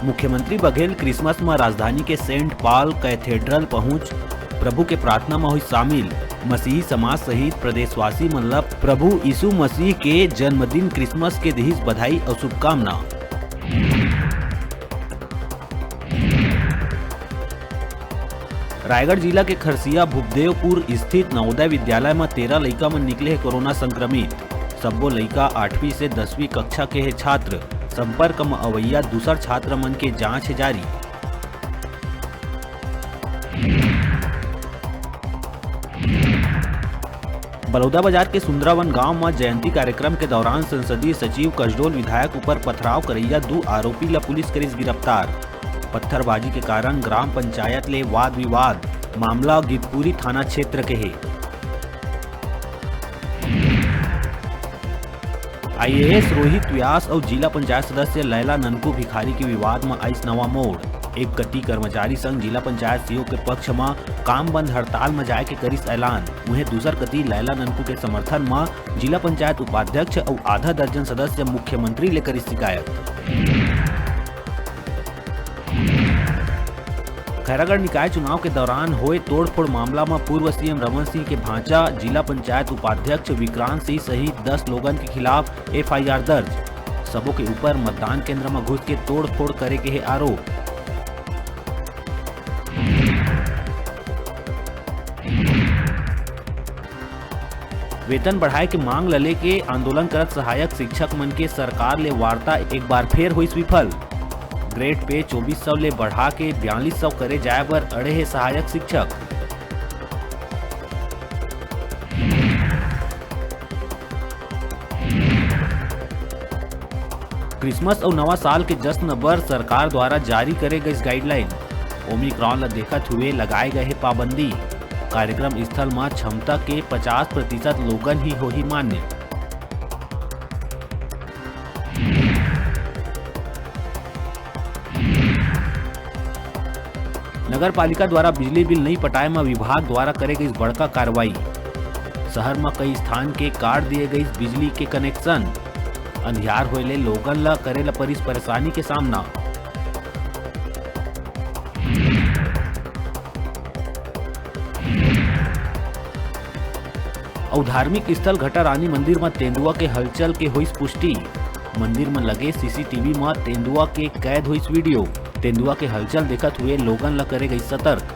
मुख्यमंत्री बघेल क्रिसमस में राजधानी के सेंट पॉल कैथेड्रल पहुंच प्रभु के प्रार्थना में हुई शामिल। मसीही समाज सहित प्रदेशवासी मतलब प्रभु यीशु मसीह के जन्मदिन क्रिसमस के दिहिस बधाई और शुभकामना। रायगढ़ जिला के खरसिया भूपदेवपुर स्थित नवोदय विद्यालय में 13 लड़का में निकले है कोरोना संक्रमित। सबो लड़का 8वीं से 10वीं कक्षा के है छात्र। संपर्क में अवैया दूसर छात्र मन के जांच है जारी। बलौदा बाजार के सुंदरावन गांव में जयंती कार्यक्रम के दौरान संसदीय सचिव कसडोल विधायक ऊपर पथराव करैया 2 आरोपी ला पुलिस करिस गिरफ्तार। पत्थरबाजी के कारण ग्राम पंचायत ले वाद विवाद। मामला गिदपुरी थाना क्षेत्र के है। IAS रोहित व्यास और जिला पंचायत सदस्य लैला ननकू भिखारी के विवाद में आइस नवा मोड़। एक गति कर्मचारी संघ जिला पंचायत सीओ के पक्ष में काम बंद हड़ताल में जाए के करिस ऐलान। उन्हें दूसर गति लैला ननकू के समर्थन में जिला पंचायत उपाध्यक्ष और आधा दर्जन सदस्य मुख्यमंत्री ले करिस शिकायत। खैरागढ़ निकाय चुनाव के दौरान हुए तोड़फोड़ मामला में पूर्व सीएम रमन सिंह के भांजा जिला पंचायत उपाध्यक्ष विक्रांत सिंह सहित 10 लोगों के खिलाफ FIR दर्ज। सबों के ऊपर मतदान केंद्र में घुस के तोड़फोड़ करे के है आरोप। वेतन बढ़ाए के मांग लले के आंदोलन करत सहायक शिक्षक मन के सरकार ले वार्ता एक बार फिर हुई विफल। ग्रेड पे 2400 ले बढ़ा के 4200 करे जाए पर अड़े है सहायक शिक्षक। क्रिसमस और नवा साल के जश्न पर सरकार द्वारा जारी करे गई गाइडलाइन। ओमिक्रॉन ला देखत हुए लगाए गए है पाबंदी। कार्यक्रम स्थल में क्षमता के 50% लोगन ही हो ही मान्य। नगर पालिका द्वारा बिजली बिल नहीं पटाए में विभाग द्वारा करे गई बड़का कार्रवाई। शहर में कई स्थान के काट दिए गई बिजली के कनेक्शन। अंधियार होले लोगन ला करे ला परिस परेशानी के सामना। और धार्मिक स्थल घटा रानी मंदिर में तेंदुआ के हलचल के हुई पुष्टि। मंदिर में लगे CCTV में तेंदुआ के कैद हुई वीडियो। तेंदुआ के हलचल देखत हुए लोगन ला करे गई सतर्क।